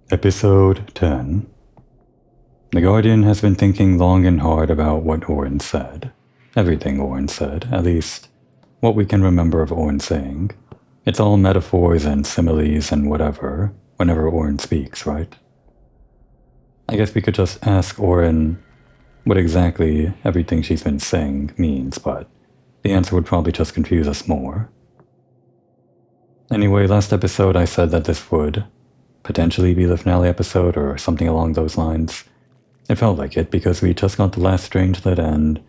Episode 10. The Guardian has been thinking long and hard about what Orin said. Everything Orin said, at least what we can remember of Orin saying. It's all metaphors and similes and whatever, whenever Orin speaks, right? I guess we could just ask Orin what exactly everything she's been saying means, but the answer would probably just confuse us more. Anyway, last episode I said that this would potentially be the finale episode or something along those lines. It felt like it because we just got the last strangelet and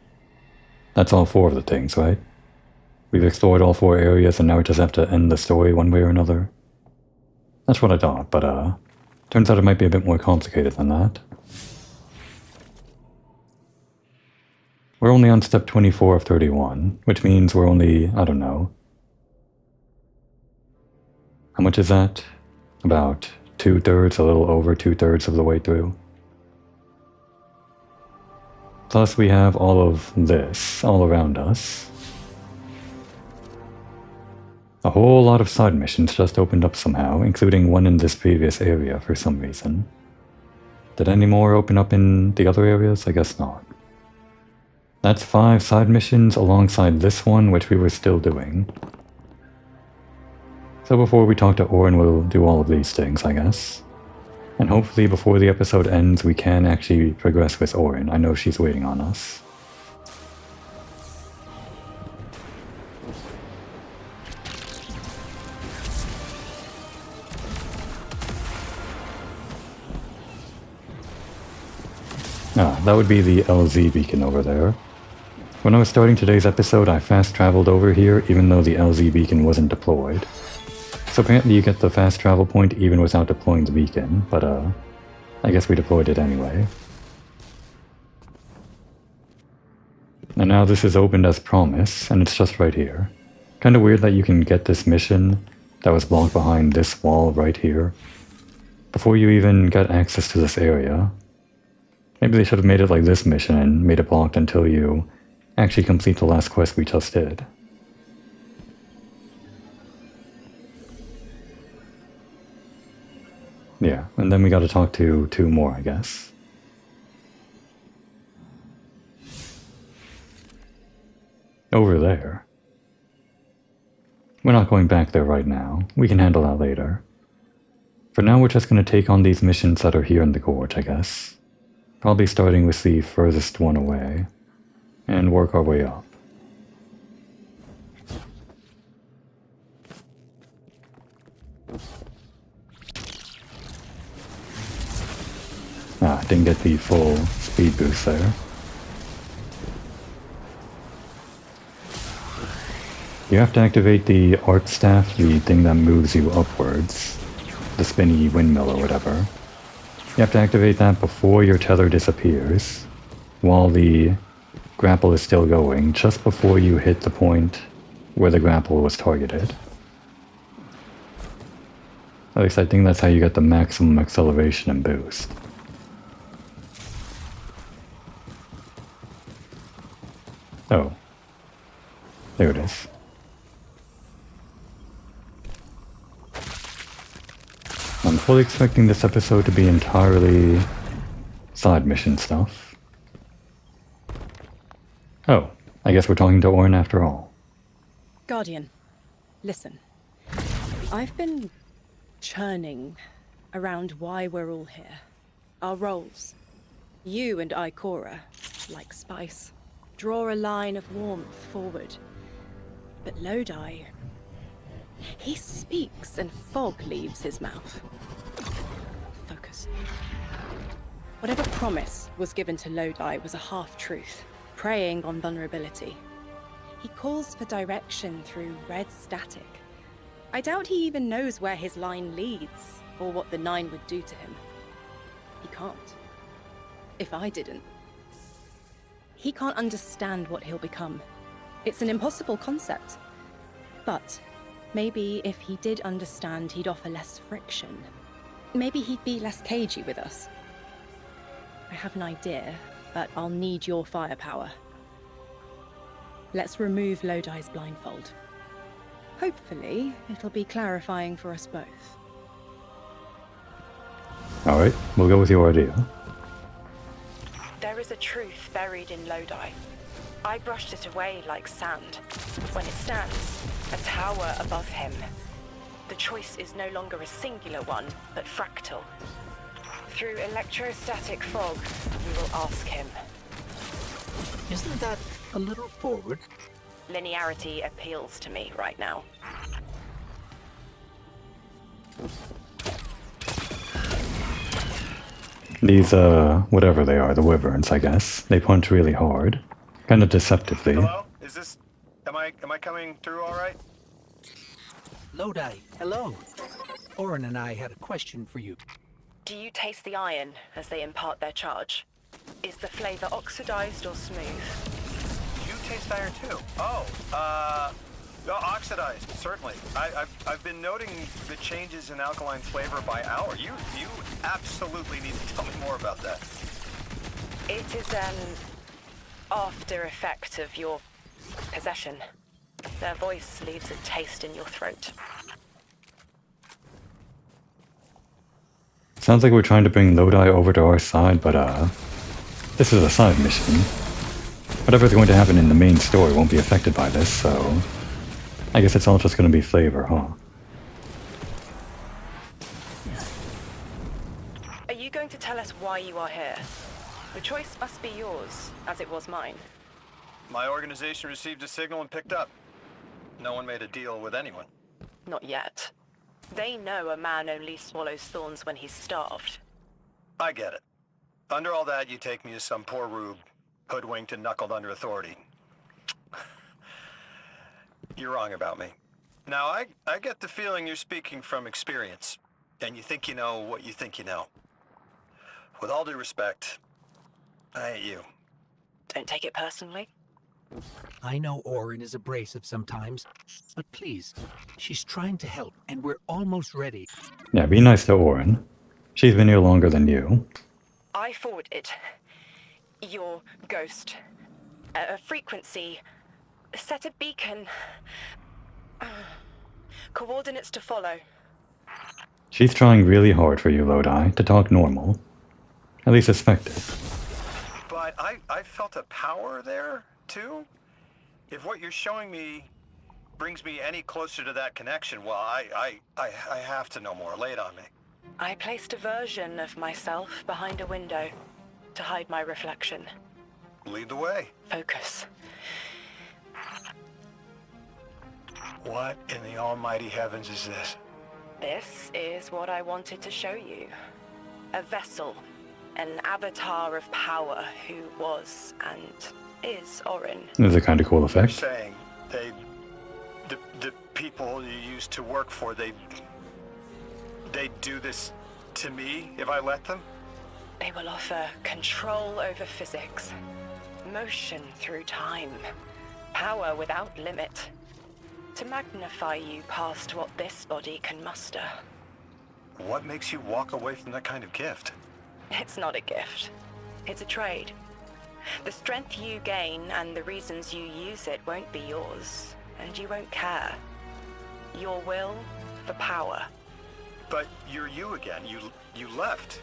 that's all 4 of the things, right? We've explored all 4 areas and now we just have to end the story one way or another. That's what I thought, but turns out it might be a bit more complicated than that. We're only on step 24 of 31, which means we're only, I don't know. How much is that? About 2/3, a little over 2/3 of the way through. Plus we have all of this all around us. A whole lot of side missions just opened up somehow, including one in this previous area for some reason. Did any more open up in the other areas? I guess not. That's 5 side missions alongside this one, which we were still doing. So before we talk to Orin, we'll do all of these things, I guess. And hopefully before the episode ends, we can actually progress with Orin. I know she's waiting on us. That would be the LZ beacon over there. When I was starting today's episode, I fast traveled over here even though the LZ beacon wasn't deployed. So apparently you get the fast travel point even without deploying the beacon, but I guess we deployed it anyway. And now this is opened as promise, and it's just right here. Kinda weird that you can get this mission that was blocked behind this wall right here before you even get access to this area. Maybe they should have made it like this mission and made it blocked until you actually complete the last quest we just did. Yeah, and then we gotta talk to 2 more, I guess. Over there. We're not going back there right now. We can handle that later. For now, we're just gonna take on these missions that are here in the gorge, I guess. Probably starting with the furthest one away, and work our way up. Didn't get the full speed boost there. You have to activate the art staff, the thing that moves you upwards. The spinny windmill or whatever. You have to activate that before your tether disappears, while the grapple is still going, just before you hit the point where the grapple was targeted. At least I think that's how you get the maximum acceleration and boost. Oh. There it is. I'm fully expecting this episode to be entirely side mission stuff. Oh, I guess we're talking to Orin after all. Guardian, listen. I've been churning around why we're all here. Our roles. You and I, Cora, like spice, draw a line of warmth forward. But Lodi, he speaks and fog leaves his mouth. Focus. Whatever promise was given to Lodi was a half-truth, preying on vulnerability. He calls for direction through red static. I doubt he even knows where his line leads, or what the 9 would do to him. He can't. If I didn't. He can't understand what he'll become. It's an impossible concept. But maybe if he did understand, he'd offer less friction. Maybe he'd be less cagey with us. I have an idea, but I'll need your firepower. Let's remove Lodi's blindfold. Hopefully, it'll be clarifying for us both. Alright, we'll go with your idea. There is a truth buried in Lodi. I brushed it away like sand. When it stands, a tower above him. The choice is no longer a singular one, but fractal. Through electrostatic fog, we will ask him. Isn't that a little forward? Linearity appeals to me right now. These, whatever they are, the wyverns, I guess. They punch really hard. Kind of deceptively. Hello? Is this... Am I coming through all right? Lodi, hello. Orin and I had a question for you. Do you taste the iron as they impart their charge? Is the flavor oxidized or smooth? You taste iron too. Oh, no, oxidized, certainly. I've been noting the changes in alkaline flavor by hour. You absolutely need to tell me more about that. It is an after effect of your possession. Their voice leaves a taste in your throat. Sounds like we're trying to bring Lodi over to our side, but this is a side mission. Whatever's going to happen in the main story won't be affected by this, so I guess it's all just going to be flavor, huh? Are you going to tell us why you are here? The choice must be yours, as it was mine. My organization received a signal and picked up. No one made a deal with anyone. Not yet. They know a man only swallows thorns when he's starved. I get it. Under all that, you take me as some poor rube, hoodwinked and knuckled under authority. You're wrong about me. Now, I get the feeling you're speaking from experience, and you think you know what you think you know. With all due respect, I ain't you. Don't take it personally. I know Orin is abrasive sometimes, but please, she's trying to help, and we're almost ready. Yeah, be nice to Orin. She's been here longer than you. I forwarded your ghost. A frequency. Set a beacon. Coordinates to follow. She's trying really hard for you, Lodi, to talk normal. At least expect it. But I felt a power there, too? If what you're showing me brings me any closer to that connection, well, I have to know more. Lay it on me. I placed a version of myself behind a window to hide my reflection. Lead the way. Focus. What in the almighty heavens is this? This is what I wanted to show you. A vessel. An avatar of power who was and is Orin. This is a kind of cool You're effect. saying the people you used to work for, they'd do this to me if I let them? They will offer control over physics, motion through time, power without limit, to magnify you past what this body can muster. What makes you walk away from that kind of gift? It's not a gift. It's a trade. The strength you gain and the reasons you use it won't be yours, and you won't care. Your will for power. But you're you again. You left.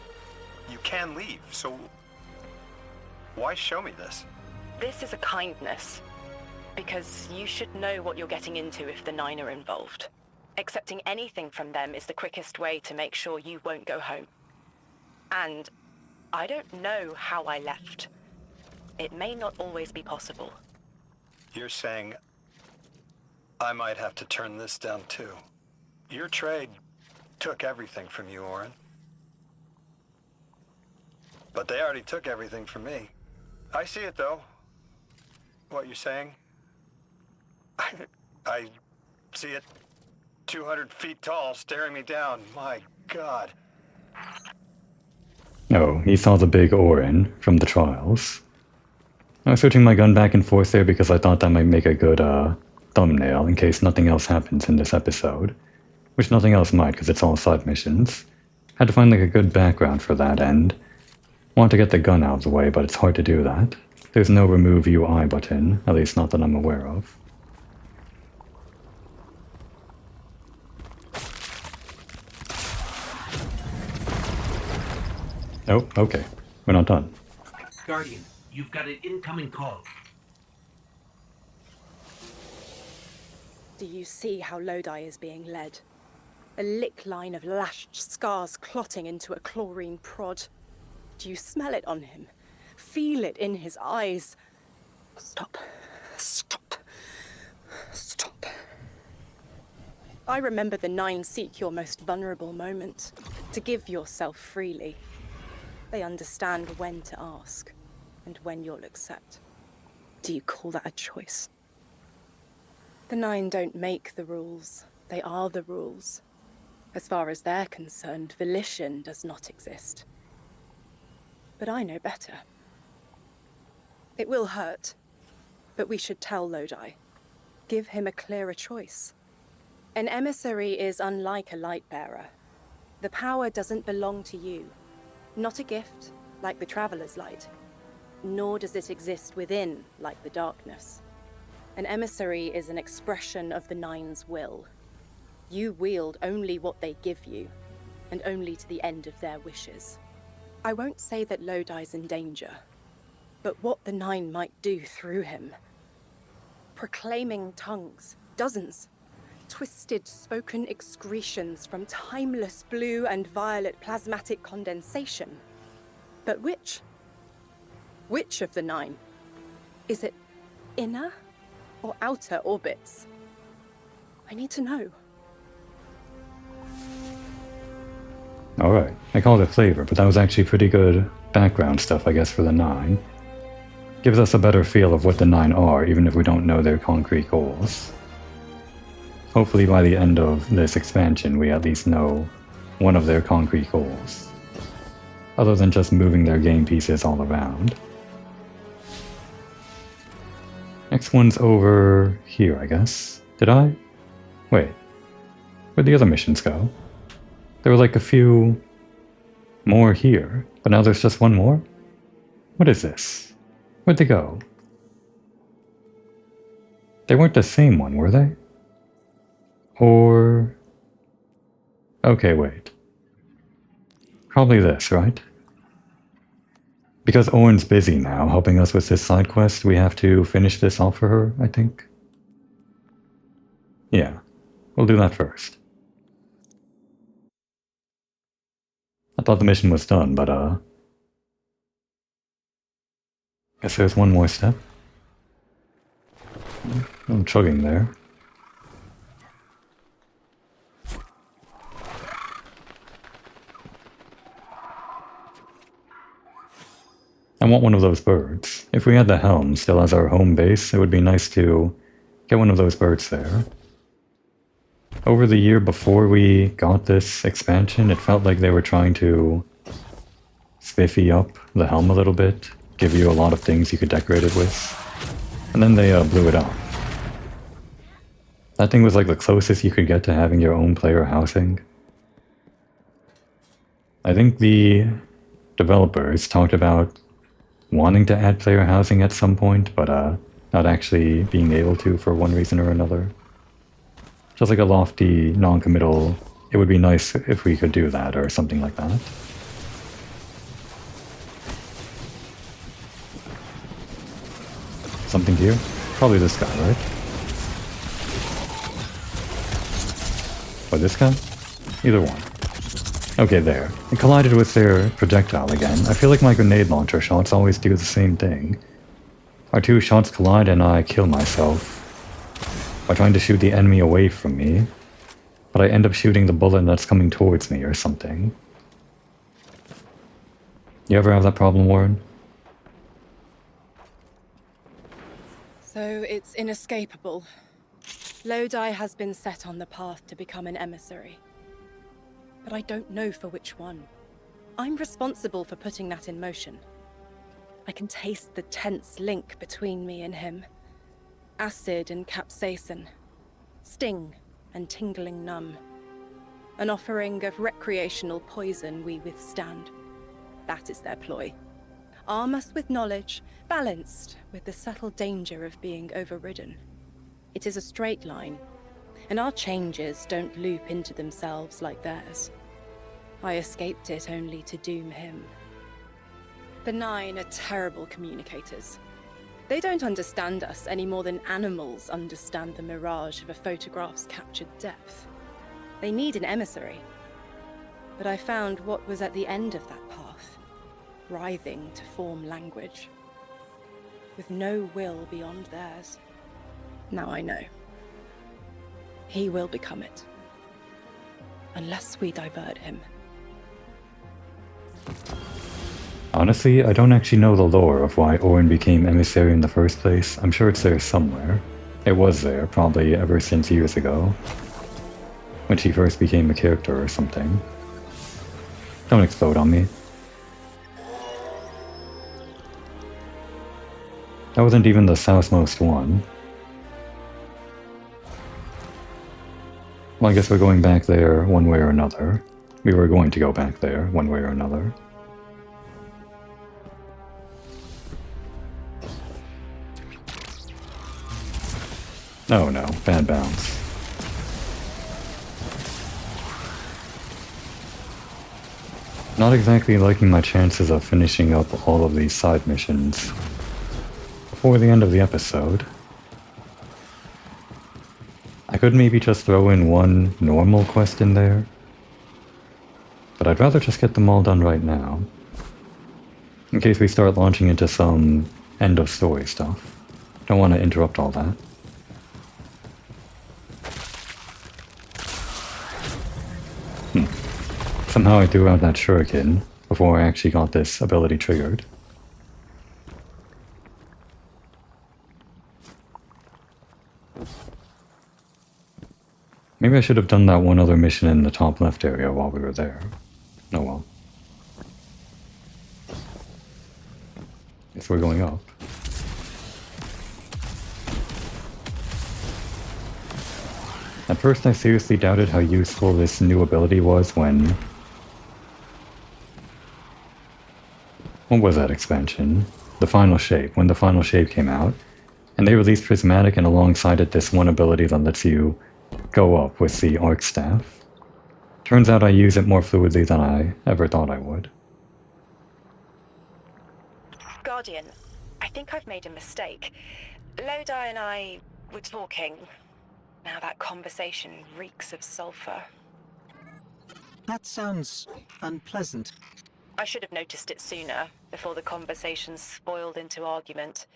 You can leave, so why show me this? This is a kindness, because you should know what you're getting into if the Nine are involved. Accepting anything from them is the quickest way to make sure you won't go home. And I don't know how I left. It may not always be possible. You're saying I might have to turn this down too. Your trade took everything from you, Orin. But they already took everything from me. I see it though. What you're saying. I see it 200 feet tall, staring me down. My God. Oh, he saw the big Orin from the trials. I was switching my gun back and forth there because I thought that might make a good thumbnail in case nothing else happens in this episode. Which nothing else might because it's all side missions. Had to find like a good background for that and want to get the gun out of the way, but it's hard to do that. There's no remove UI button, at least not that I'm aware of. Oh, okay. We're not done. Guardian, you've got an incoming call. Do you see how Lodi is being led? A lick line of lashed scars clotting into a chlorine prod. Do you smell it on him? Feel it in his eyes? Stop. Stop. Stop. I remember the 9 seek your most vulnerable moment, to give yourself freely. They understand when to ask, and when you'll accept. Do you call that a choice? The 9 don't make the rules, they are the rules. As far as they're concerned, volition does not exist. But I know better. It will hurt, but we should tell Lodi. Give him a clearer choice. An emissary is unlike a light bearer. The power doesn't belong to you. Not a gift, like the Traveler's Light. Nor does it exist within, like the darkness. An emissary is an expression of the 9's will. You wield only what they give you, and only to the end of their wishes. I won't say that Lodi's in danger, but what the 9 might do through him. Proclaiming tongues, dozens. Twisted spoken excretions from timeless blue and violet plasmatic condensation. But which? Which of the 9? Is it inner or outer orbits? I need to know. Alright, I called it flavor, but that was actually pretty good background stuff, I guess, for the 9. Gives us a better feel of what the 9 are, even if we don't know their concrete goals. Hopefully by the end of this expansion, we at least know one of their concrete goals. Other than just moving their game pieces all around. Next one's over here, I guess. Did I? Wait. Where'd the other missions go? There were like a few more here, but now there's just one more? What is this? Where'd they go? They weren't the same one, were they? Or... Okay, wait. Probably this, right? Because Orin's busy now, helping us with this side quest, we have to finish this off for her, I think. Yeah, we'll do that first. I thought the mission was done, but guess there's one more step. I'm chugging there. I want one of those birds. If we had the helm still as our home base, it would be nice to get one of those birds there. Over the year before we got this expansion, it felt like they were trying to spiffy up the helm a little bit, give you a lot of things you could decorate it with, and then they blew it up. That thing was like the closest you could get to having your own player housing. I think the developers talked about wanting to add player housing at some point, but not actually being able to for one reason or another. Just like a lofty, non-committal, it would be nice if we could do that, or something like that. Something here? Probably this guy, right? Or this guy? Either one. Okay, there. It collided with their projectile again. I feel like my grenade launcher shots always do the same thing. Our 2 shots collide and I kill myself by trying to shoot the enemy away from me, but I end up shooting the bullet that's coming towards me or something. You ever have that problem, Orin? So it's inescapable. Lodi has been set on the path to become an emissary. But I don't know for which one. I'm responsible for putting that in motion. I can taste the tense link between me and him. Acid and capsaicin. Sting and tingling numb. An offering of recreational poison we withstand. That is their ploy. Arm us with knowledge, balanced with the subtle danger of being overridden. It is a straight line, and our changes don't loop into themselves like theirs. I escaped it only to doom him. Benign are terrible communicators. They don't understand us any more than animals understand the mirage of a photograph's captured depth. They need an emissary. But I found what was at the end of that path, writhing to form language, with no will beyond theirs. Now I know. He will become it. Unless we divert him. Honestly, I don't actually know the lore of why Orin became emissary in the first place. I'm sure it's there somewhere. It was there, probably ever since years ago, when she first became a character or something. Don't explode on me. That wasn't even the southmost one. Well, I guess we're going back there one way or another. We were going to go back there one way or another. Oh no, bad bounce. Not exactly liking my chances of finishing up all of these side missions before the end of the episode. I could maybe just throw in one normal quest in there, but I'd rather just get them all done right now, in case we start launching into some end of story stuff. Don't want to interrupt all that. Somehow I threw out that shuriken before I actually got this ability triggered. Maybe I should have done that one other mission in the top left area while we were there. Oh well. Guess we're going up. At first I seriously doubted how useful this new ability was when... What was that expansion? The Final Shape, when the Final Shape came out. And they released Prismatic, and alongside it this one ability that lets you go up with the Arc Staff. Turns out I use it more fluidly than I ever thought I would. Guardian, I think I've made a mistake. Lodi and I were talking. Now that conversation reeks of sulfur. That sounds unpleasant. I should have noticed it sooner, before the conversation spoiled into argument.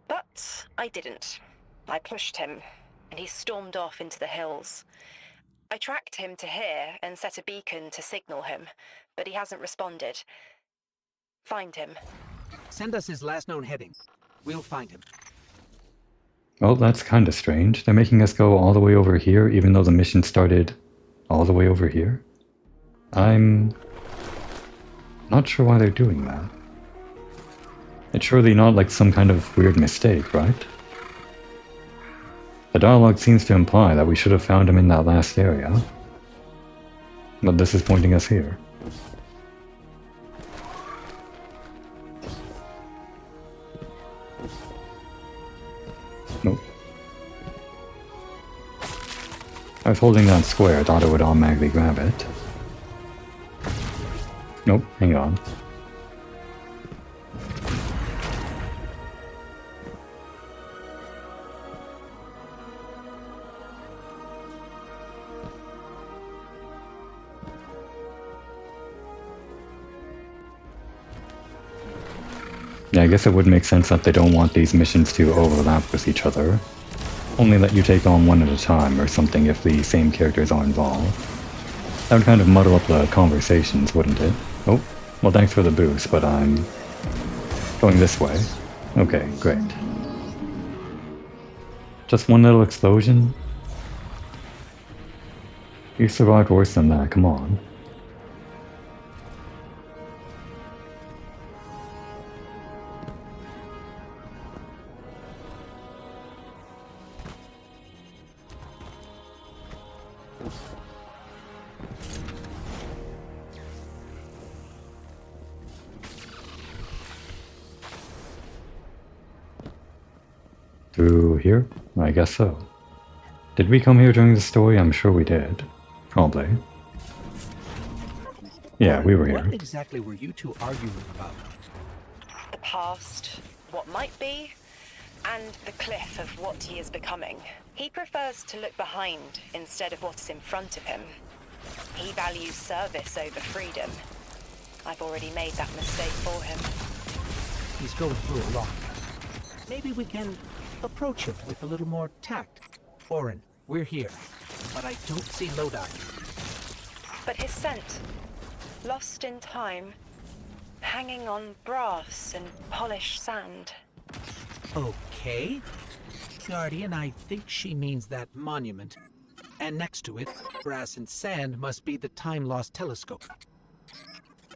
But I didn't. I pushed him, and he stormed off into the hills. I tracked him to here and set a beacon to signal him, but he hasn't responded. Find him. Send us his last known heading. We'll find him. Well, that's kinda strange. They're making us go all the way over here, even though the mission started all the way over here? I'm not sure why they're doing that. It's surely not like some kind of weird mistake, right? The dialogue seems to imply that we should have found him in that last area. But this is pointing us here. Nope. I was holding that square, thought it would automatically grab it. Nope, hang on. Yeah, I guess it would make sense that they don't want these missions to overlap with each other. Only let you take on one at a time or something if the same characters are involved. That would kind of muddle up the conversations, wouldn't it? Oh, well thanks for the boost, but I'm going this way. Okay, great. Just one little explosion? You survived worse than that, come on. Through here? I guess so. Did we come here during the story? I'm sure we did. Probably. Yeah, we were What here. exactly were you two arguing about? The past, what might be, and the cliff of what he is becoming. He prefers to look behind instead of what is in front of him. He values service over freedom. I've already made that mistake for him. He's going through a lot. Maybe we can approach him with a little more tact. Orin, we're here, but I don't see Lodi. But his scent, lost in time, hanging on brass and polished sand. Okay. Guardian, I think she means that monument. And next to it, brass and sand must be the time-lost telescope.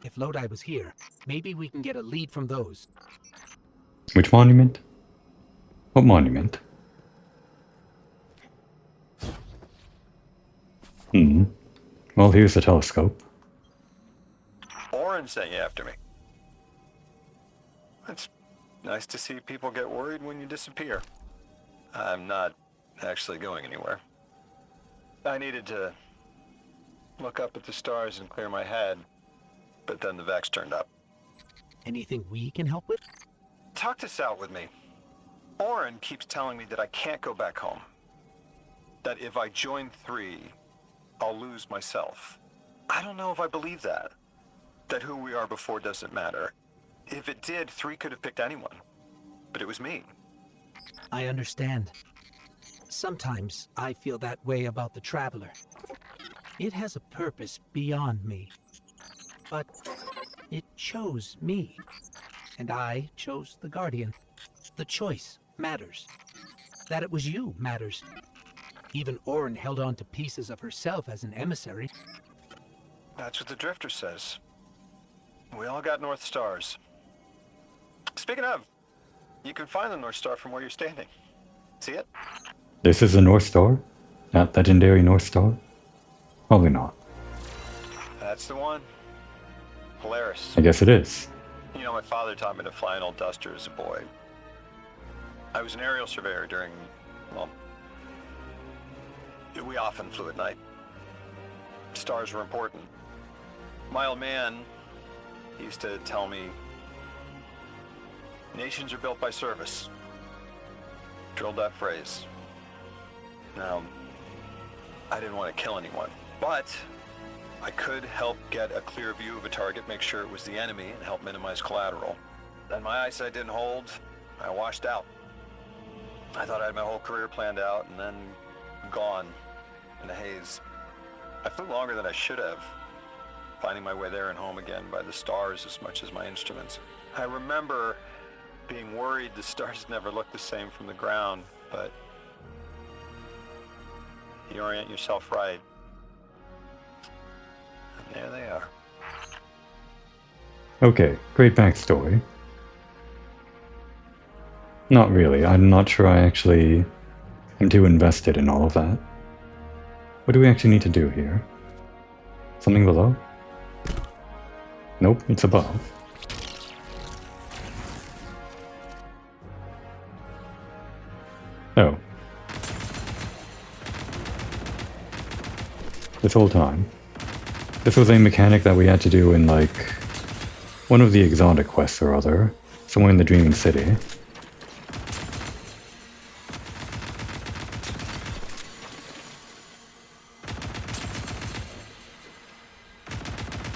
If Lodi was here, maybe we can get a lead from those. Which monument? What monument? Well, here's the telescope. Orin sent you after me. It's nice to see people get worried when you disappear. I'm not actually going anywhere. I needed to look up at the stars and clear my head, but then the Vex turned up. Anything we can help with? Talk this out with me. Orin keeps telling me that I can't go back home. That if I join 3, I'll lose myself. I don't know if I believe that. That who we are before doesn't matter. If it did, 3 could have picked anyone. But it was me. I understand. Sometimes I feel that way about the Traveler. It has a purpose beyond me. But it chose me. And I chose the Guardian. The choice matters. That it was you matters. Even Orin held on to pieces of herself as an emissary. That's what the Drifter says. We all got North Stars. Speaking of, you can find the North Star from where you're standing. See it? This is the North Star? That legendary North Star? Probably not. That's the one. Polaris. I guess it is. You know, my father taught me to fly an old Duster as a boy. I was an aerial surveyor during, well, we often flew at night. Stars were important. My old man used to tell me, nations are built by service. Drilled that phrase. Now, I didn't want to kill anyone, but I could help get a clear view of a target, make sure it was the enemy, and help minimize collateral. Then my eyesight didn't hold. I washed out. I thought I had my whole career planned out, and then gone in a haze. I flew longer than I should have, finding my way there and home again by the stars as much as my instruments. I remember being worried the stars never looked the same from the ground, but you orient yourself right, and there they are. Okay, great backstory. Not really. I'm not sure I actually am too invested in all of that. What do we actually need to do here? Something below? Nope, it's above. Oh. This whole time. This was a mechanic that we had to do in, like, one of the exotic quests or other, somewhere in the Dreaming City.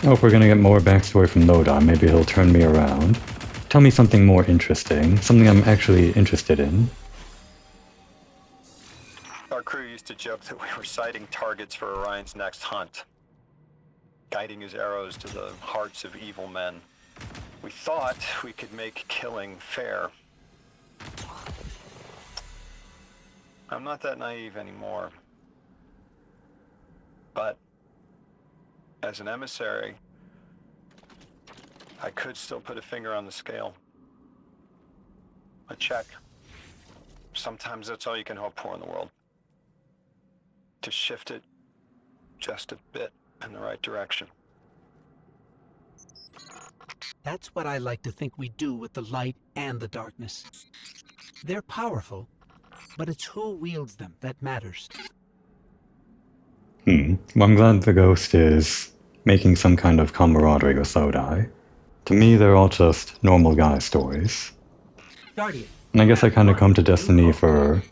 Oh, if we're gonna get more backstory from Lodi, maybe he'll turn me around. Tell me something more interesting, something I'm actually interested in. Our crew used to joke that we were sighting targets for Orion's next hunt, guiding his arrows to the hearts of evil men. We thought we could make killing fair. I'm not that naive anymore. But as an emissary, I could still put a finger on the scale. A check. Sometimes that's all you can hope for in the world. To shift it just a bit in the right direction. That's what I like to think we do with the light and the darkness. They're powerful, but it's who wields them that matters. Well, I'm glad the ghost is making some kind of camaraderie with Lodi. To me, they're all just normal guy stories. Guardian. And I guess I kind of come to Destiny for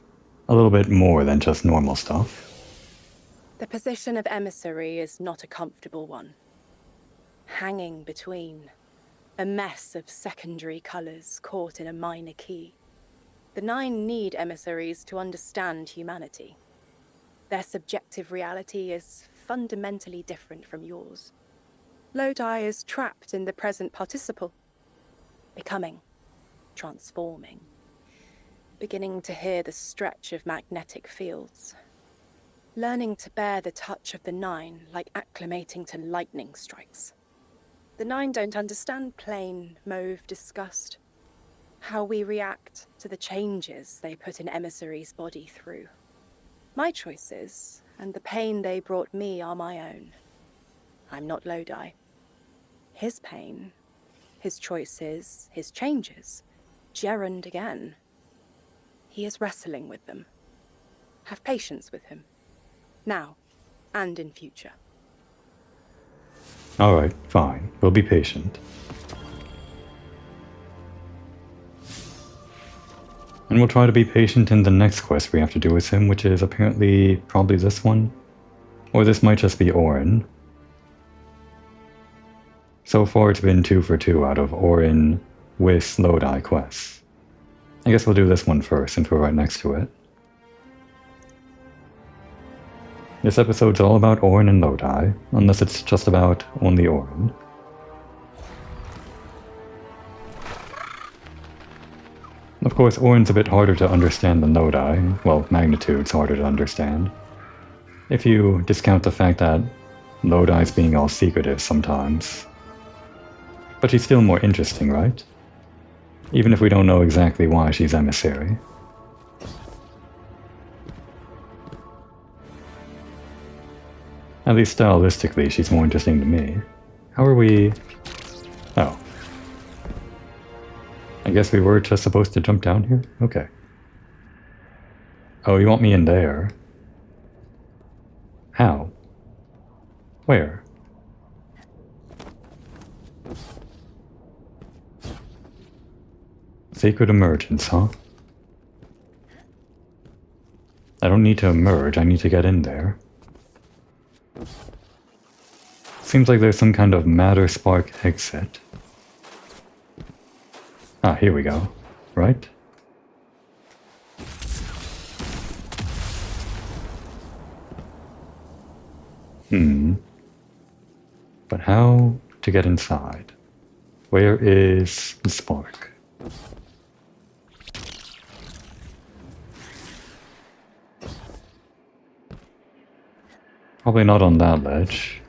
a little bit more than just normal stuff. The position of emissary is not a comfortable one. Hanging between a mess of secondary colors caught in a minor key. The Nine need emissaries to understand humanity. Their subjective reality is fundamentally different from yours. Lodi is trapped in the present participle, becoming, transforming, beginning to hear the stretch of magnetic fields, learning to bear the touch of the Nine like acclimating to lightning strikes. The Nine don't understand plain, mauve disgust, how we react to the changes they put an emissary's body through. My choices and the pain they brought me are my own. I'm not Lodi. His pain, his choices, his changes, gerund again. He is wrestling with them. Have patience with him, now and in future. Alright, fine. We'll be patient. And we'll try to be patient in the next quest we have to do with him, which is apparently probably this one. Or this might just be Orin. So far it's been 2 for 2 out of Orin with Lodi quests. I guess we'll do this one first since we're right next to it. This episode's all about Orin and Lodi, unless it's just about only Orin. Of course, Orin's a bit harder to understand than Lodi. Well, magnitude's harder to understand. If you discount the fact that Lodi's being all secretive sometimes. But she's still more interesting, right? Even if we don't know exactly why she's emissary. At least stylistically, she's more interesting to me. How are we... Oh. I guess we were just supposed to jump down here? Okay. Oh, you want me in there? How? Where? Sacred emergence, huh? I don't need to emerge, I need to get in there. Seems like there's some kind of matter spark exit. Ah, here we go. Right? But how to get inside? Where is the spark? Probably not on that ledge.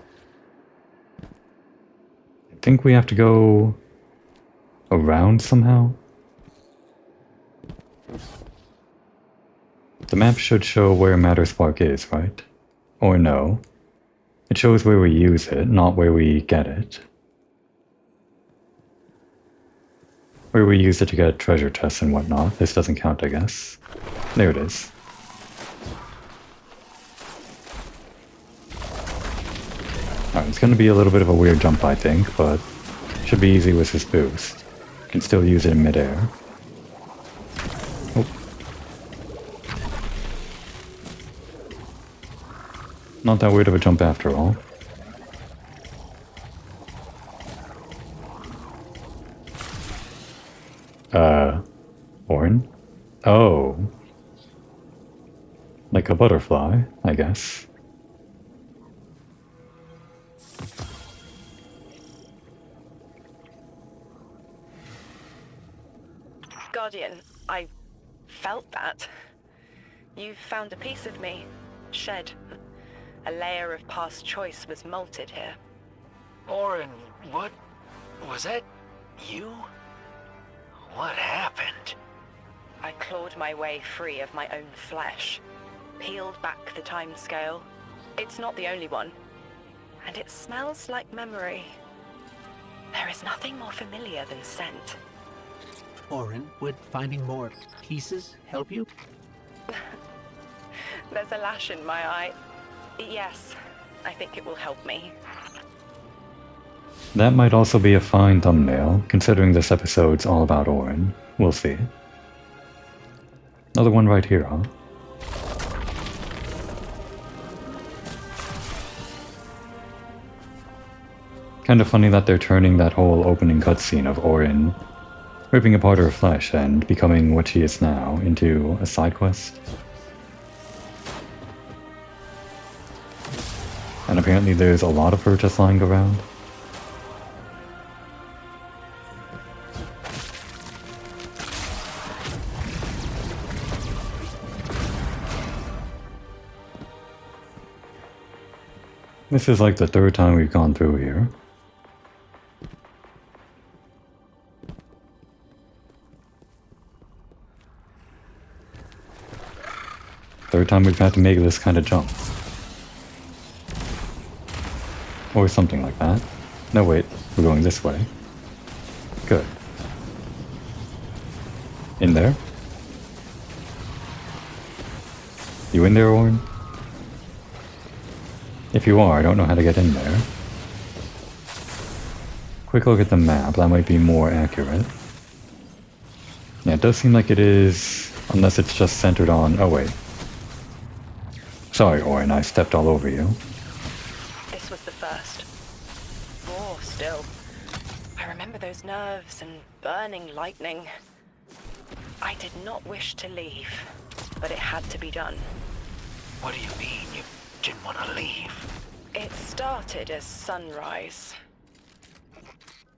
I think we have to go around somehow. The map should show where Matter Spark is, right? Or no. It shows where we use it, not where we get it. Where we use it to get treasure chests and whatnot. This doesn't count, I guess. There it is. Alright, it's going to be a little bit of a weird jump, I think, but should be easy with this boost. Can still use it in midair. Oh. Not that weird of a jump after all. Orin? Oh. Like a butterfly, I guess. Guardian, I felt that. You found a piece of me, shed. A layer of past choice was molted here. Orin, what? Was that you? What happened? I clawed my way free of my own flesh, peeled back the time scale. It's not the only one, and it smells like memory. There is nothing more familiar than scent. Orin, would finding more pieces help you? There's a lash in my eye. Yes, I think it will help me. That might also be a fine thumbnail, considering this episode's all about Orin. We'll see. Another one right here, huh? Kind of funny that they're turning that whole opening cutscene of Orin ripping apart her flesh and becoming what she is now into a side quest. And apparently there's a lot of her just lying around. This is like the third time we've gone through here. Third time we've had to make this kind of jump. Or something like that. No wait, we're going this way. Good. In there? You in there, Orin? If you are, I don't know how to get in there. Quick look at the map, that might be more accurate. Yeah, it does seem like it is, unless it's just centered on... oh wait. Sorry, Orin, I stepped all over you. This was the first. More still. I remember those nerves and burning lightning. I did not wish to leave, but it had to be done. What do you mean you didn't want to leave? It started as sunrise.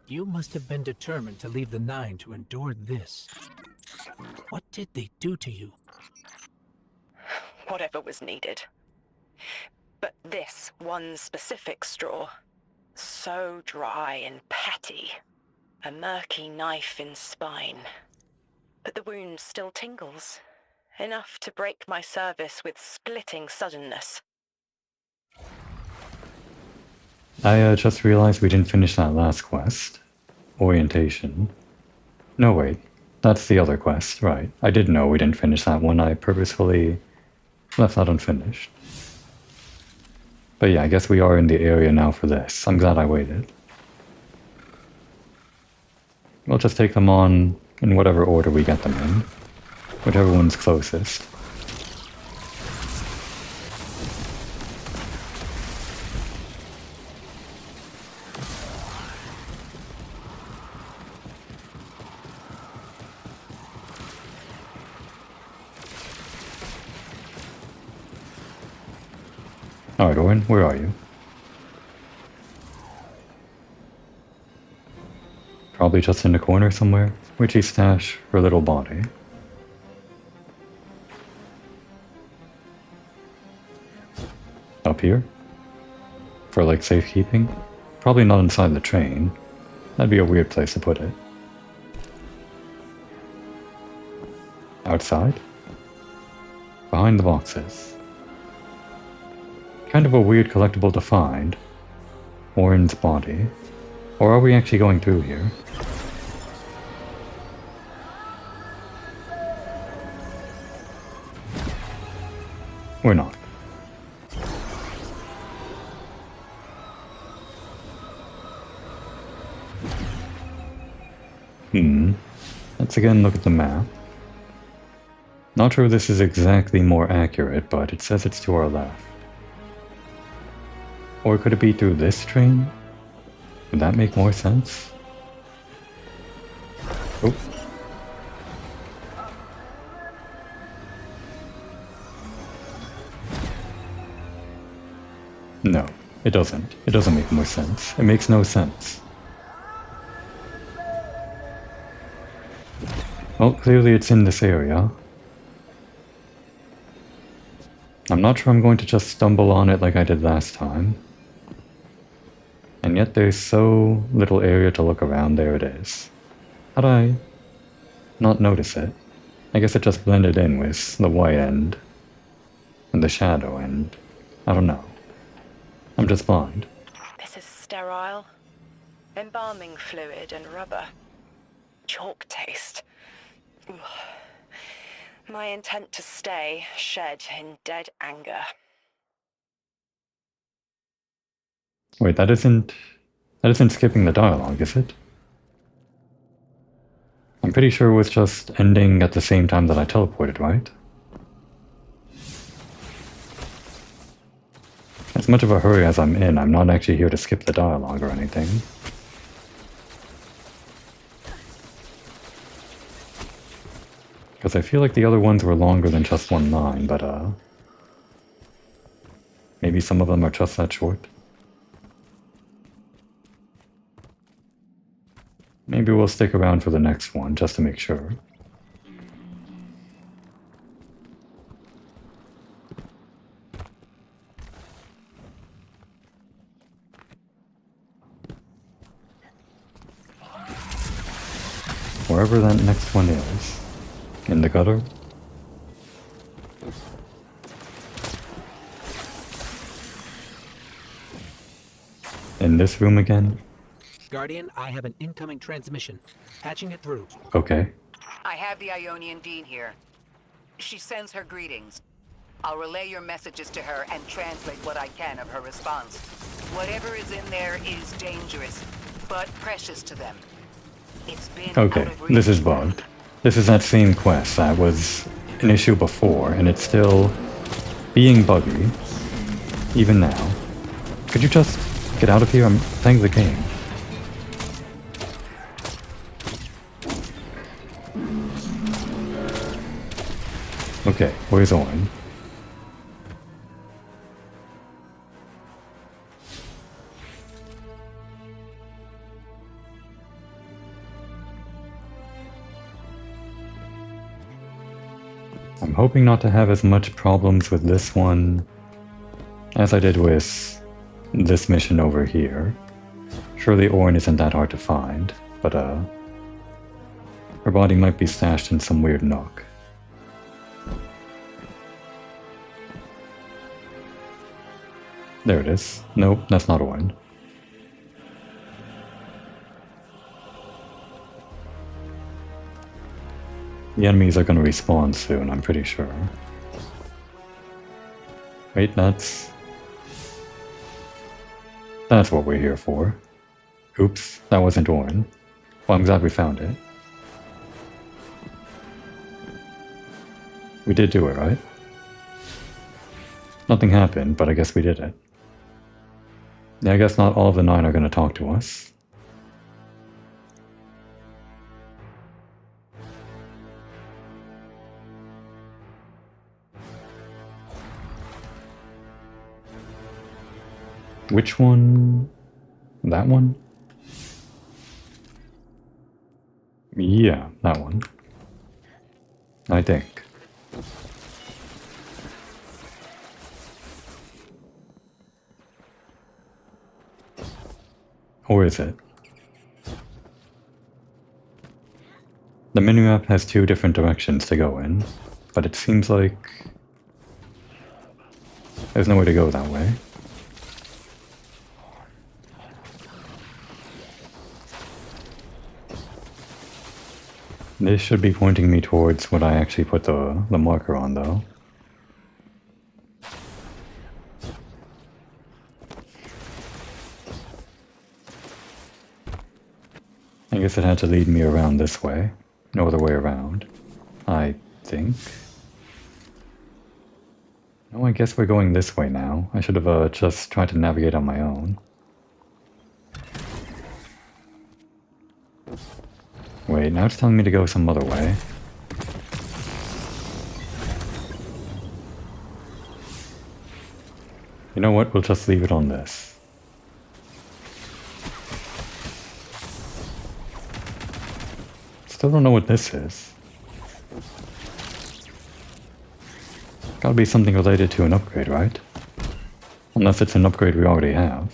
You must have been determined to leave the Nine to endure this. What did they do to you? Whatever was needed. But this one specific straw, so dry and petty. A murky knife in spine. But the wound still tingles. Enough to break my service with splitting suddenness. I just realized we didn't finish that last quest. Orientation. No wait, that's the other quest, right. I did know we didn't finish that one, I purposefully left that unfinished. But yeah, I guess we are in the area now for this. I'm glad I waited. We'll just take them on in whatever order we get them in. Whichever one's closest. Alright, Orin, where are you? Probably just in the corner somewhere. Where'd she stash her little body? Up here? For like safekeeping? Probably not inside the train. That'd be a weird place to put it. Outside? Behind the boxes. Kind of a weird collectible to find. Orin's body. Or are we actually going through here? We're not. Let's again look at the map. Not sure this is exactly more accurate, but it says it's to our left. Or could it be through this train? Would that make more sense? Oh. No, it doesn't. It doesn't make more sense. It makes no sense. Well, clearly it's in this area. I'm not sure I'm going to just stumble on it like I did last time. And yet there's so little area to look around. There it is. How'd I not notice it? I guess it just blended in with the white end and the shadow end. I don't know. I'm just blind. This is sterile. Embalming fluid and rubber. Chalk taste. Ugh. My intent to stay shed in dead anger. Wait, that isn't That isn't skipping the dialogue, is it? I'm pretty sure it was just ending at the same time that I teleported, right? As much of a hurry as I'm in, I'm not actually here to skip the dialogue or anything. Because I feel like the other ones were longer than just one line, but maybe some of them are just that short. Maybe we'll stick around for the next one, just to make sure. Wherever that next one is. In the gutter? In this room again? Guardian, I have an incoming transmission. Patching it through. Okay. I have the Ionian Dean here. She sends her greetings. I'll relay your messages to her and translate what I can of her response. Whatever is in there is dangerous, but precious to them. It's been Okay, out of this is reach. bugged. This is that same quest that was an issue before, and it's still being buggy, even now. Could you just get out of here? I'm playing the game. Okay, where's Orin? I'm hoping not to have as much problems with this one as I did with this mission over here. Surely Orin isn't that hard to find, but her body might be stashed in some weird nook. There it is. Nope, that's not Orin. The enemies are gonna respawn soon, I'm pretty sure. Wait, that's what we're here for. Oops, that wasn't Orin. Well, I'm glad we found it. We did do it, right? Nothing happened, but I guess we did it. Yeah, I guess not all of the 9 are gonna talk to us. Which one? That one? Yeah, that one. I think. Or is it? The menu-map has 2 different directions to go in, but it seems like there's no way to go that way. This should be pointing me towards what I actually put the marker on, though. I guess it had to lead me around this way. No other way around. I think. No, I guess we're going this way now. I should have just tried to navigate on my own. Wait, now it's telling me to go some other way. You know what? We'll just leave it on this. Still don't know what this is. Gotta be something related to an upgrade, right? Unless it's an upgrade we already have.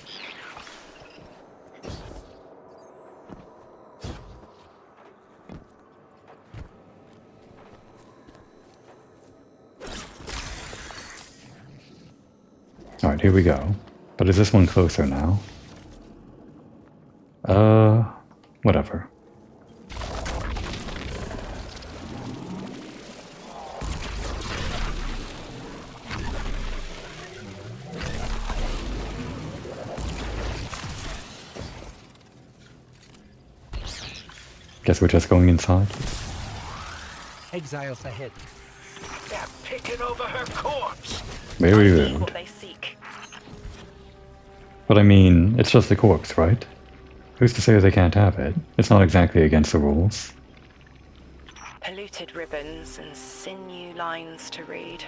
Alright, here we go. But is this one closer now? Whatever. Guess we're just going inside? Exiles ahead. They're picking over her corpse. Very What rude. they seek. But I mean, it's just a corpse, right? Who's to say they can't have it? It's not exactly against the rules. Polluted ribbons and sinew lines to read.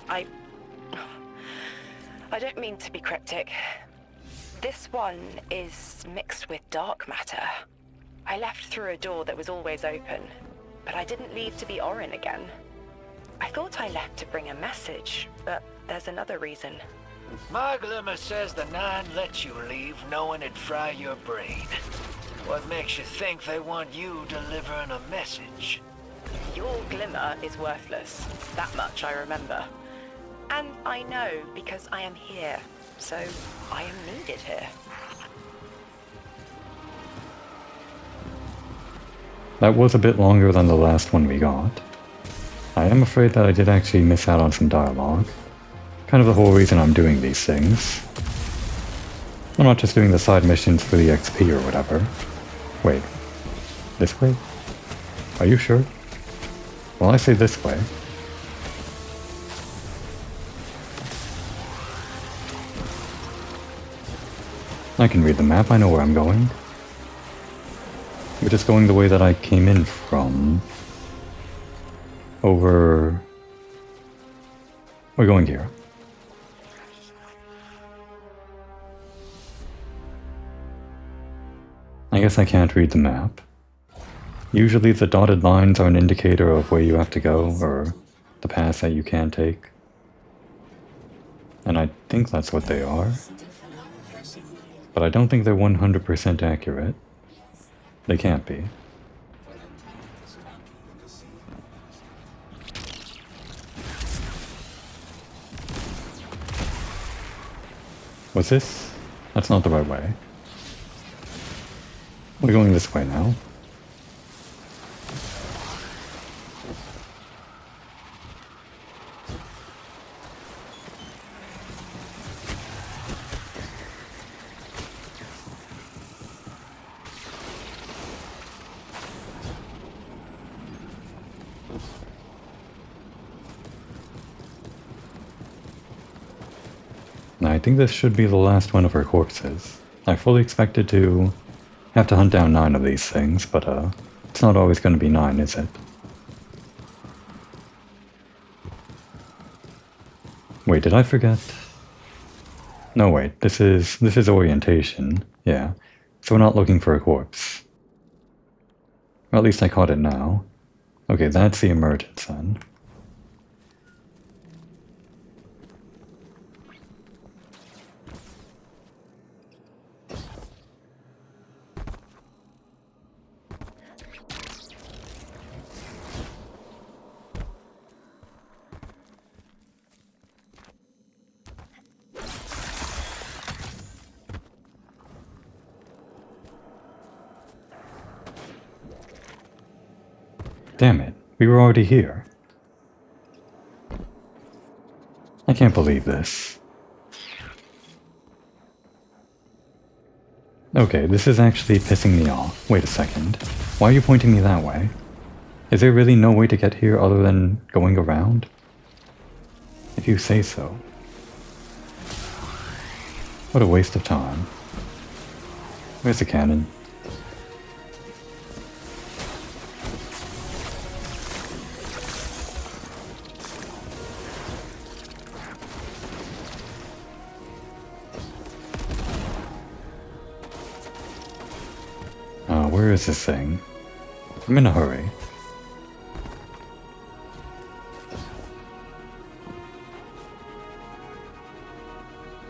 I don't mean to be cryptic. This one is mixed with dark matter. I left through a door that was always open, but I didn't leave to be Orin again. I thought I left to bring a message, but there's another reason. My glimmer says the Nine let you leave knowing it'd fry your brain. What makes you think they want you delivering a message? Your glimmer is worthless. That much I remember. And I know because I am here, so I am needed here. That was a bit longer than the last one we got. I am afraid that I did actually miss out on some dialogue. Kind of the whole reason I'm doing these things. I'm not just doing the side missions for the XP or whatever. Wait. This way? Are you sure? Well, I say this way. I can read the map, I know where I'm going. We're just going the way that I came in from. Over... We're going here. I guess I can't read the map. Usually the dotted lines are an indicator of where you have to go, or the path that you can take. And I think that's what they are. But I don't think they're 100% accurate. They can't be. Was this? That's not the right way. We're going this way now. Now, I think this should be the last one of our corpses. I fully expected to have to hunt down 9 of these things, but it's not always going to be 9, is it? Wait, did I forget? No, wait, this is orientation, yeah. So we're not looking for a corpse. Or at least I caught it now. Okay, that's the emergence then. Damn it, we were already here. I can't believe this. Okay, this is actually pissing me off. Wait a second. Why are you pointing me that way? Is there really no way to get here other than going around? If you say so. What a waste of time. Where's the cannon? Where is this thing? I'm in a hurry.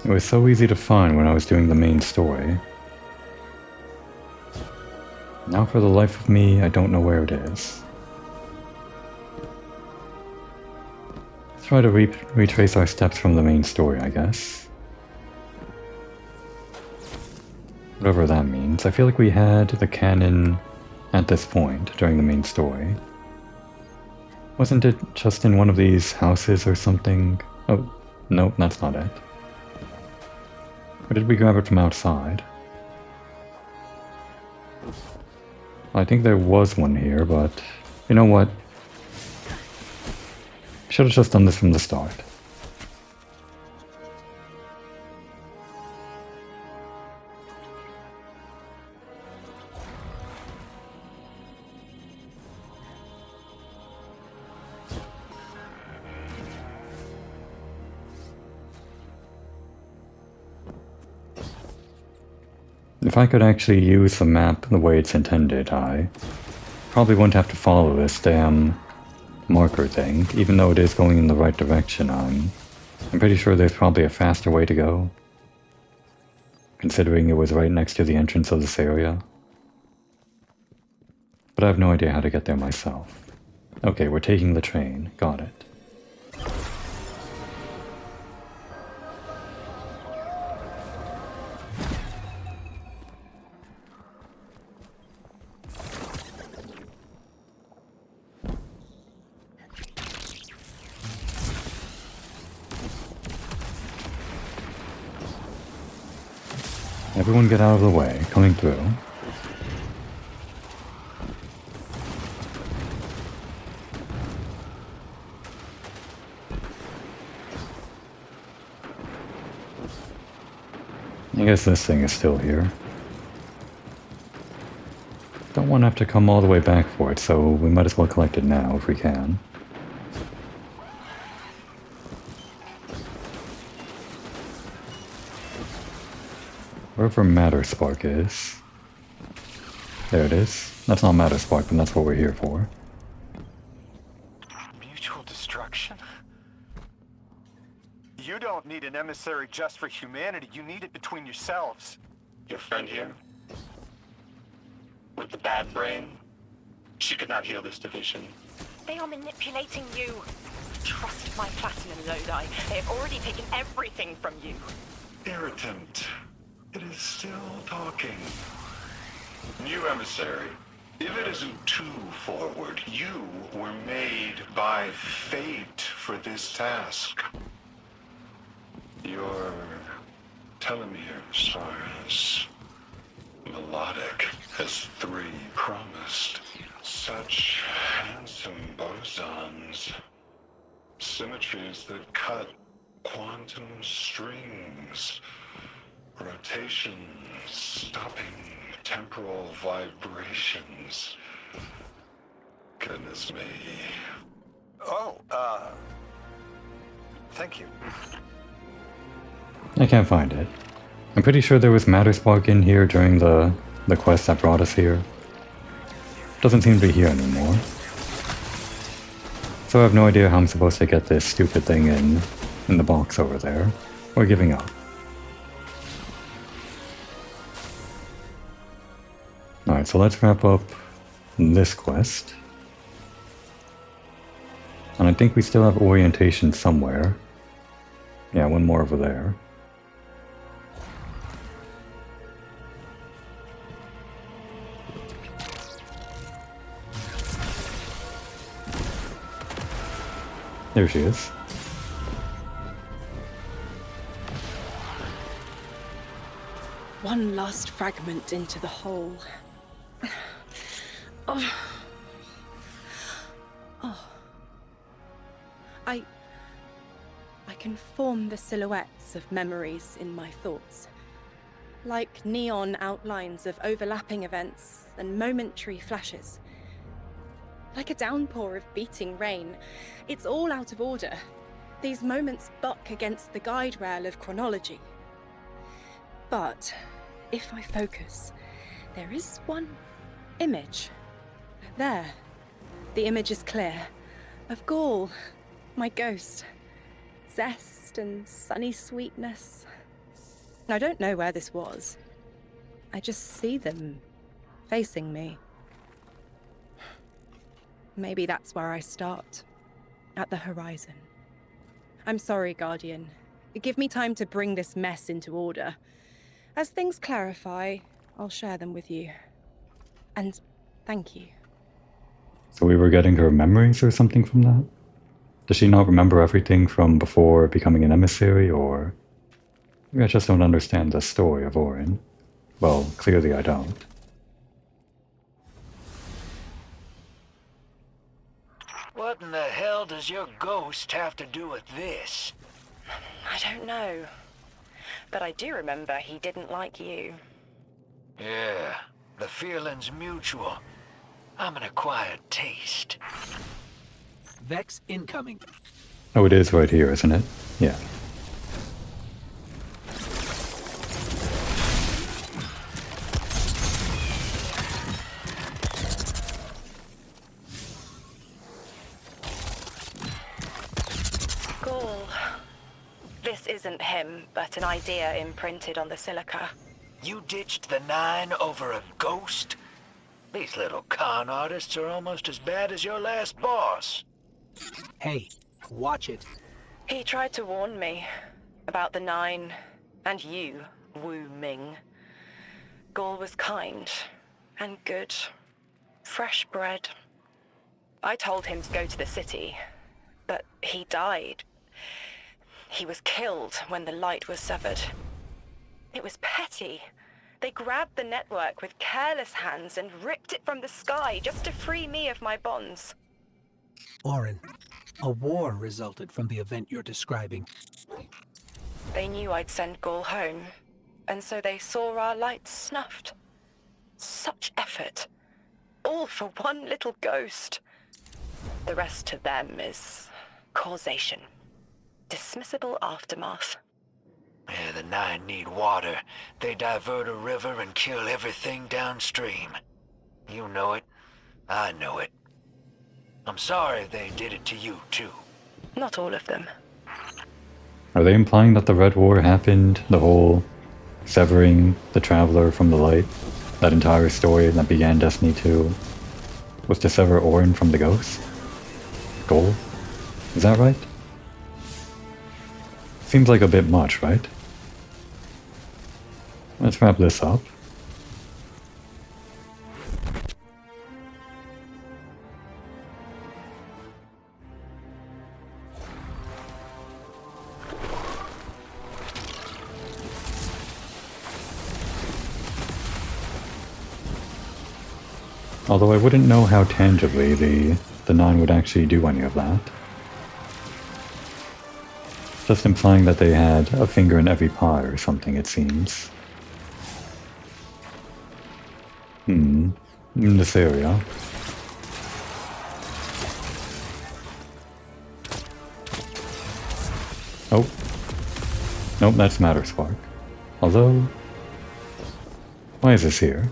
It was so easy to find when I was doing the main story. Now for the life of me, I don't know where it is. Let's try to retrace our steps from the main story, I guess. Whatever that means. I feel like we had the cannon at this point during the main story. Wasn't it just in one of these houses or something? Oh, nope, that's not it. Or did we grab it from outside? I think there was one here, but you know what? Should have just done this from the start. If I could actually use the map the way it's intended, I probably wouldn't have to follow this damn marker thing, even though it is going in the right direction. I'm pretty sure there's probably a faster way to go, considering it was right next to the entrance of this area. But I have no idea how to get there myself. Okay, we're taking the train. Got it. Everyone get out of the way, coming through. I guess this thing is still here. Don't want to have to come all the way back for it, so we might as well collect it now if we can. Wherever Matter Spark is. There it is. That's not Matter Spark, but that's what we're here for. Mutual destruction? You don't need an emissary just for humanity. You need it between yourselves. Your friend here? With the bad brain? She could not heal this division. They are manipulating you. Trust my platinum, Lodi. They have already taken everything from you. Irritant. It is still talking. New emissary. If it isn't too forward, you were made by fate for this task. Your telomeres are as melodic as 3 promised. Such handsome bosons. Symmetries that cut quantum strings. Rotations, stopping temporal vibrations. Goodness me. Oh, thank you. I can't find it. I'm pretty sure there was Matter Spark in here during the quest that brought us here. Doesn't seem to be here anymore. So I have no idea how I'm supposed to get this stupid thing in the box over there. We're giving up. Alright, so let's wrap up this quest. And I think we still have orientation somewhere. Yeah, one more over there. There she is. One last fragment into the hole. Oh. Oh. I can form the silhouettes of memories in my thoughts. Like neon outlines of overlapping events and momentary flashes. Like a downpour of beating rain. It's all out of order. These moments buck against the guide rail of chronology. But if I focus, there is one image. There. The image is clear. Of Gaul, my ghost. Zest and sunny sweetness. I don't know where this was. I just see them facing me. Maybe that's where I start. At the horizon. I'm sorry, Guardian. Give me time to bring this mess into order. As things clarify, I'll share them with you. And thank you. So we were getting her memories or something from that? Does she not remember everything from before becoming an emissary, or... Maybe I just don't understand the story of Orin. Well, clearly I don't. What in the hell does your ghost have to do with this? I don't know. But I do remember he didn't like you. Yeah, the feeling's mutual. I'm an acquired taste. Vex incoming. Oh, it is right here, isn't it? Yeah. Gaul. This isn't him, but an idea imprinted on the silica. You ditched the 9 over a ghost? These little con artists are almost as bad as your last boss. Hey, watch it. He tried to warn me about the 9 and you, Wu Ming. Gaul was kind and good. Fresh bread. I told him to go to the city, but he died. He was killed when the light was severed. It was petty. They grabbed the network with careless hands and ripped it from the sky just to free me of my bonds. Orin, a war resulted from the event you're describing. They knew I'd send Gaul home, and so they saw our lights snuffed. Such effort. All for one little ghost. The rest to them is causation. Dismissible aftermath. Yeah, the 9 need water. They divert a river and kill everything downstream. You know it. I know it. I'm sorry they did it to you, too. Not all of them. Are they implying that the Red War happened? The whole severing the Traveler from the light? That entire story that began Destiny 2 was to sever Orin from the Ghost? Goal? Is that right? Seems like a bit much, right? Let's wrap this up. Although I wouldn't know how tangibly the 9 would actually do any of that. Just implying that they had a finger in every pie or something, it seems. In this area. Oh. Nope, that's Matter Spark. Although... why is this here?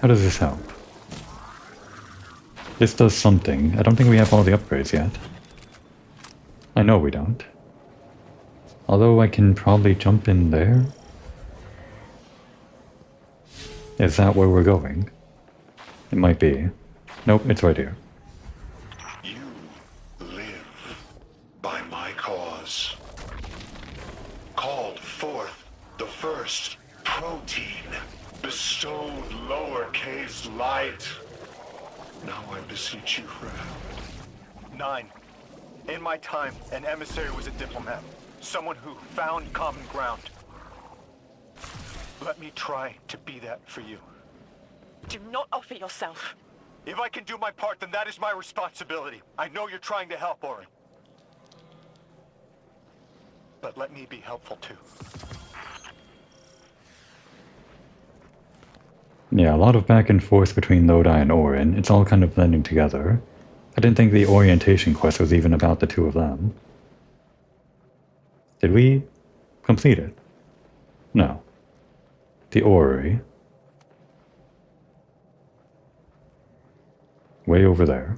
How does this help? This does something. I don't think we have all the upgrades yet. I know we don't. Although I can probably jump in there. Is that where we're going? It might be. Nope, it's right here. You live by my cause. Called forth the first protein. Bestowed lowercase light. Now I beseech you for help. 9. In my time, an emissary was a diplomat. Someone who found common ground. Let me try to be that for you. Do not offer yourself. If I can do my part, then that is my responsibility. I know you're trying to help, Orin. But let me be helpful too. Yeah, a lot of back and forth between Lodi and Orin. It's all kind of blending together. I didn't think the orientation quest was even about the two of them. Did we complete it? No. The orrery. Way over there.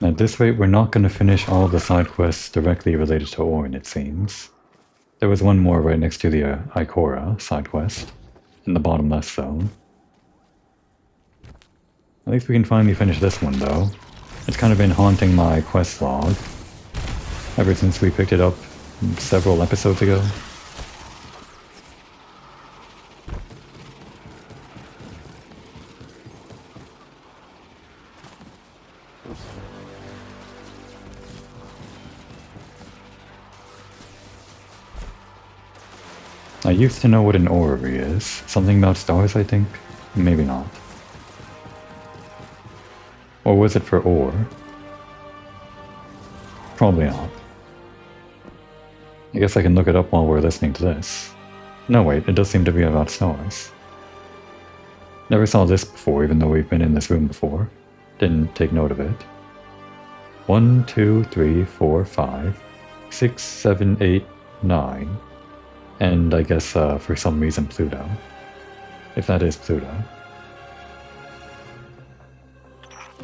At this rate, we're not going to finish all the side quests directly related to Orin, it seems. There was one more right next to the Ikora side quest, in the bottom left zone. At least we can finally finish this one, though. It's kind of been haunting my quest log ever since we picked it up several episodes ago. I used to know what an orrery is. Something about stars, I think? Maybe not. Or was it for ore? Probably not. I guess I can look it up while we're listening to this. No, wait, it does seem to be about stars. Never saw this before, even though we've been in this room before. Didn't take note of it. 1, 2, 3, 4, 5, 6, 7, 8, 9. And I guess for some reason Pluto. If that is Pluto.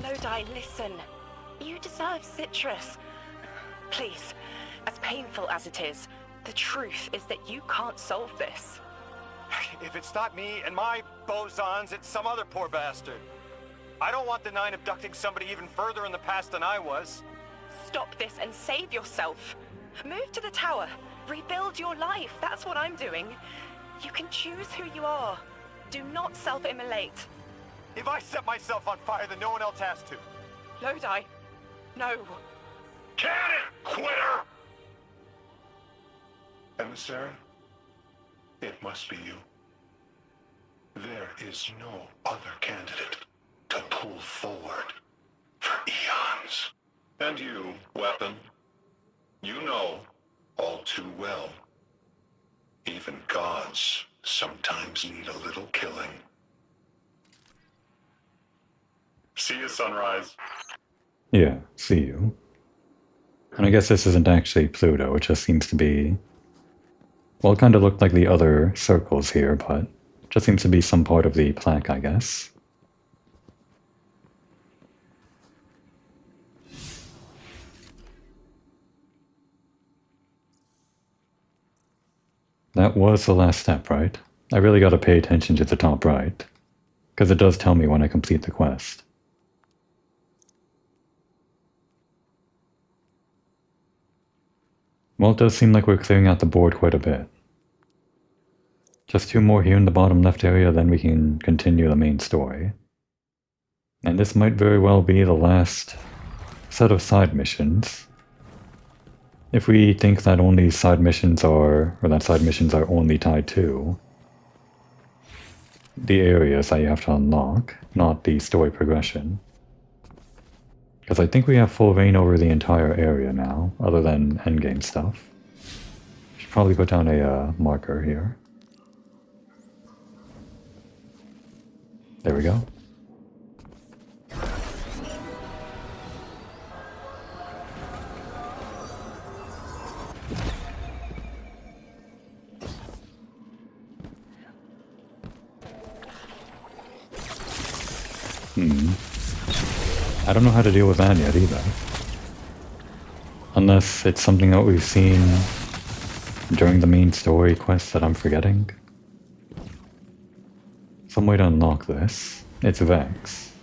Lodi, listen. You deserve citrus. Please, as painful as it is, the truth is that you can't solve this. If it's not me and my bosons, it's some other poor bastard. I don't want the Nine abducting somebody even further in the past than I was. Stop this and save yourself. Move to the tower. Rebuild your life. That's what I'm doing. You can choose who you are. Do not self-immolate. If I set myself on fire, then no one else has to. Lodi, no. Can it, quitter! Emissary, it must be you. There is no other candidate to pull forward for eons. And you, weapon, you know all too well. Even gods sometimes need a little killing. See you, Sunrise. Yeah, see you. And I guess this isn't actually Pluto, it just seems to be... Well, it kind of looked like the other circles here, but it just seems to be some part of the plaque, I guess. That was the last step, right? I really gotta pay attention to the top right, because it does tell me when I complete the quest. Well, it does seem like we're clearing out the board quite a bit. Just 2 more here in the bottom left area, then we can continue the main story. And this might very well be the last set of side missions. If we think that only side missions are, or that side missions are only tied to the areas that you have to unlock, not the story progression. Because I think we have full reign over the entire area now, other than endgame stuff. Should probably put down a marker here. There we go. I don't know how to deal with that yet either. Unless it's something that we've seen during the main story quest that I'm forgetting. Some way to unlock this. It's Vex.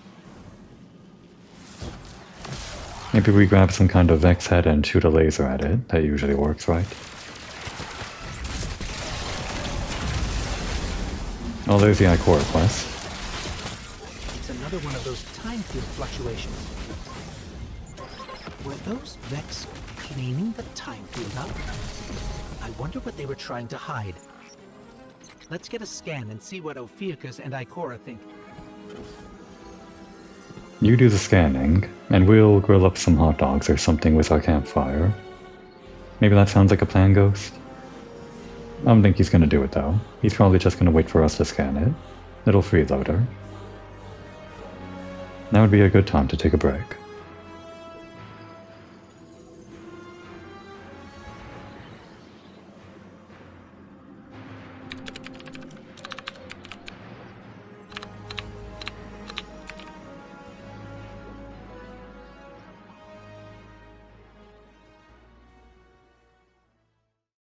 Maybe we grab some kind of Vex head and shoot a laser at it. That usually works, right? Oh, there's the Ikora quest. It's another one of those time field fluctuations. Were those Vex cleaning the time field up? I wonder what they were trying to hide. Let's get a scan and see what Ophirkas and Ikora think. You do the scanning, and we'll grill up some hot dogs or something with our campfire. Maybe that sounds like a plan, Ghost? I don't think he's gonna do it though. He's probably just gonna wait for us to scan it. It'll freeload her. Now would be a good time to take a break.